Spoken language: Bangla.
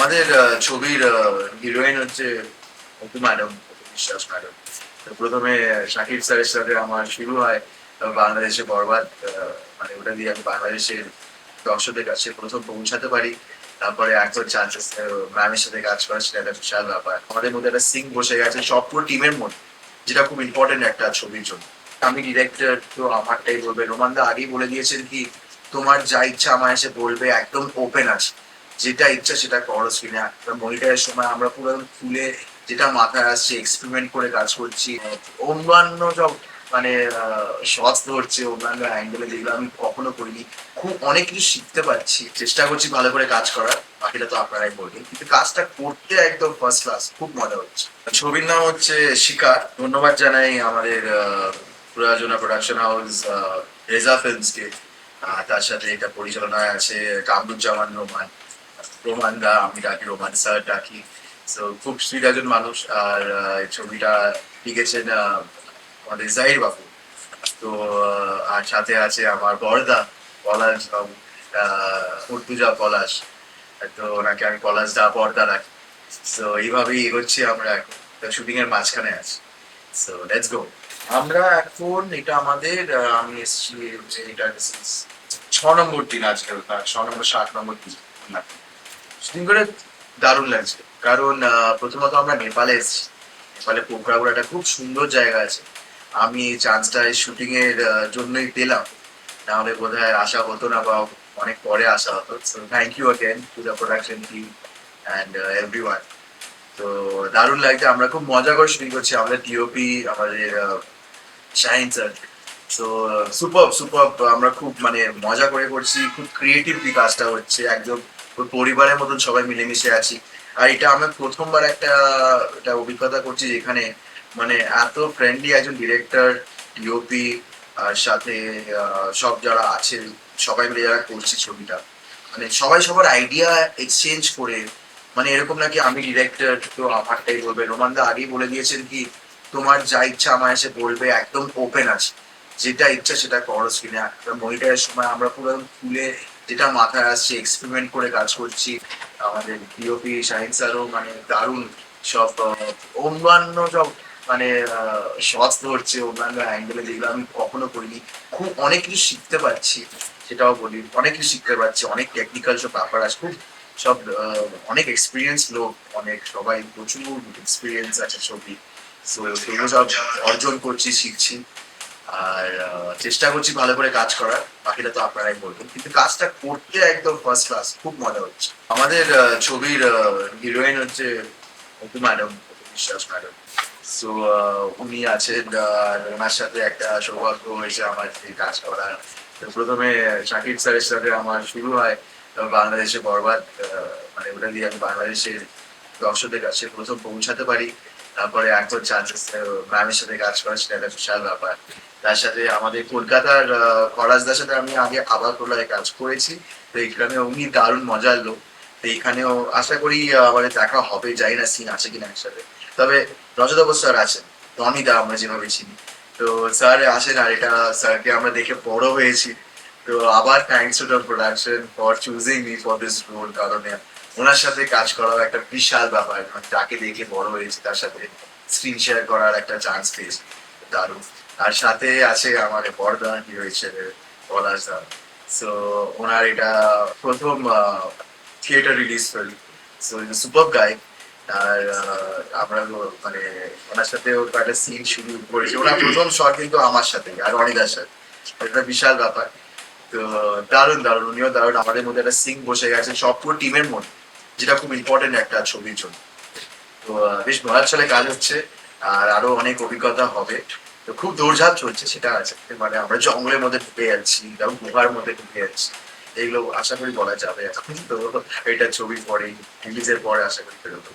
আমাদের ছবির হিরোইন হচ্ছে অপু ম্যাডাম, অপু বিশ্বাস ম্যাডাম। তো প্রথমে শাকিব স্যারের সাথে আমার শুরু হয় বাংলাদেশে বরবাদ। মানে ওটা দিয়ে আমি বাংলাদেশের দর্শকদের কাছে প্রথম পৌঁছাতে পারি। তারপরে একবার চান্সেস ম্যামের সাথে কাজ করা, সেটা একটা বিশাল ব্যাপার। আমাদের মধ্যে একটা সিঙ্ক বসে গেছে সব পুরো টিমের মধ্যে, যেটা খুব ইম্পর্টেন্ট একটা ছবির জন্য। আমি ডিরেক্টর, তো আমারটাই বলবে। রোমানদা আগেই বলে দিয়েছেন কি, তোমার যা ইচ্ছা আমার এসে বলবে, একদম ওপেন আছে, যেটা ইচ্ছা সেটা করো স্ক্রিনে। মনিটরের সময় আমরা পুরো খুলে যেটা মাথায় আসছে এক্সপেরিমেন্ট করে কাজ করছি। অন্যান্য সব মানে শর্টস ধরছে, অন্যান্য অ্যাঙ্গেলে, যেগুলো আমি কখনো করিনি। খুব অনেক কিছু শিখতে পারছি, চেষ্টা করছি ভালো করে কাজ করার। বাকিটা তো আপনারাই বলবেন, কিন্তু কাজটা করতে একদম ফার্স্ট ক্লাস, খুব মজা হচ্ছে। ছবির নাম হচ্ছে শিকার। ধন্যবাদ জানাই আমাদের প্রযোজনা প্রোডাকশন হাউস রেজা ফিল্মসকে। তার সাথে এটা পরিচালনায় আছে কামরুজ্জামান রোমান। রোমান দা, আমি ডাকি রোমান স্যার ডাকি। তো খুব সুইট একজন মানুষ। আর এই ছবিটা লিখেছেন আমাদের জাহির বাবু। তো আর সাথে আছে আমার বড়দা পলাশ বাবু, উর্তুজা পলাশ। তো ওনাকে আমি পলাশ দা পর্দা রাখি। তো এইভাবেই এগোচ্ছি আমরা এখন। শুটিং এর মাঝখানে আছি। So let's go. আমরা এখন এটা আমাদের আমি এসেছি এটা 6 নম্বর দিন আজকে, 6 নম্বর 7 নম্বর দিন শুটিং করে। দারুণ লাগছে, কারণ প্রথমত আমরা নেপালে এসেছি। নেপালে পোখরাগুড় একটা খুব সুন্দর জায়গা আছে। আমি এই চান্সটা এই শুটিং এর জন্যই পেলাম, নাহলে বোধ হয় আসা হতো না, বা অনেক পরে আসা হতো। So thank you again to the production team and everyone. তো দারুণ লাগছে, আমরা খুব মজা করে শুটিং করছি। আমাদের টিওপি, আমাদের শাহিন স্যার। তো সুপার সুপার, আমরা খুব মানে মজা করে করছি। খুব ক্রিয়েটিভলি কাজটা হচ্ছে, একদম ওই পরিবারের মতন সবাই মিলেমিশে আছি। আর এটা আমরা প্রথমবার একটা অভিজ্ঞতা করছি, যেখানে মানে এত ফ্রেন্ডলি একজন ডিরেক্টর, ডিওপি, আর সাথে সব যারা আছে, সবাই মিলে যারা করছি ছবিটা, মানে সবাই সবার আইডিয়া এক্সচেঞ্জ করে। মানে এরকম নাকি আমি ডিরেক্টর, তো আমারটাই বলবে। রোমানদা আগেই বলে দিয়েছেন কি, তোমার যা ইচ্ছা আমার এসে বলবে, একদম ওপেন আছে, যেটা ইচ্ছা সেটা করো স্ক্রিনে। মনিটরের সময় আমরা পুরো খুলে যেটা মাথায় আসছে এক্সপেরিমেন্ট করে কাজ করছি। আমাদের ডিওপি শাহিন স্যারও মানে দারুণ সব অন্যান্য সব মানে শর্টস ধরছে, অন্যান্য অ্যাঙ্গেলে, যেগুলো আমি কখনো করিনি। খুব অনেক কিছু শিখতে পারছি, সেটাও বলি। অনেক কিছু শিখতে পারছি, অনেক টেকনিক্যাল সব ব্যাপার আছে। খুব সব অনেক এক্সপিরিয়েন্স লোক, অনেক সবাই প্রচুর এক্সপিরিয়েন্স আছে ছবি। সো সেগুলো সব অর্জন করছি, শিখছি। আর চেষ্টা করছি ভালো করে কাজ করার। বাকিটা তো আপনারাই বলবেন, কিন্তু কাজটা করতে একদম ফার্স্ট ক্লাস, খুব মজা হচ্ছে। আমাদের ছবির হিরোইন হচ্ছে Apu madam, Apu Biswas madam. So উনি আছেন, আর ওনার সাথে একটা সৌভাগ্য হয়েছে আমার এই কাজ করার। তো প্রথমে শাকিব স্যারের সাথে আমার শুরু হয় বাংলাদেশে বরবাদ। মানে ওটা দিয়ে আমি বাংলাদেশের দর্শকদের কাছে প্রথম পৌঁছাতে পারি। তারপরে একবার চান্সেস ম্যামের সাথে কাজ করা, সেটা একটা বিশাল ব্যাপার। তার সাথে আমাদের কলকাতার ফরাজদার সাথে আমি আগে আবারতলায় কাজ করেছি। তো এখানে উনি দারুণ মজার লোক। তো এখানেও আশা করি আমাদের দেখা হবে, জানি না সিন আছে কিনা একসাথে। তবে রজতাভ স্যার আছেন, টনি দা আমরা যেভাবে চিনি। তো স্যার আসেন, আর এটা স্যারকে আমরা দেখে বড় হয়েছি। তো আবার thanks to the production for choosing me for this role, কারণ ওনার সাথে কাজ করাও একটা বিশাল ব্যাপার। তাকে দেখে বড় হয়েছি, তার সাথে স্ক্রিন শেয়ার করার একটা চান্স পেয়েছি, দারুণ। আর সাথে আছে আমার বড়দা হিরো হিসেবে পলাশ দা। সো ওনার এটা প্রথম theatre release film. So super guy. আর আমরা মানে ওনার সাথে ওর একটা সিন শুরু করেছি। ওনার প্রথম শট কিন্তু আমার সাথে আর অনিদার সাথে, এটা বিশাল ব্যাপার। তো দারুণ দারুণ, উনিও দারুণ। আমাদের মধ্যে একটা সিঙ্ক বসে গেছে সব পুরো টিমের মধ্যে, যেটা খুব ইম্পর্টেন্ট একটা ছবির জন্য। তো বেশ ভালো চলে কাজ হচ্ছে, আর আরো অনেক অভিজ্ঞতা হবে। তো খুব দৌড়ঝাঁপ চলছে, সেটা আছে। মানে আমরা জঙ্গলের মধ্যে ঢুকে যাচ্ছি, তারপর গুহার মধ্যে ঢুকে যাচ্ছি। এগুলো আশা করি বলা যাবে এখন। তো এটা ছবির পরেই, রিলিজের পরে আশা করি বেরোবে।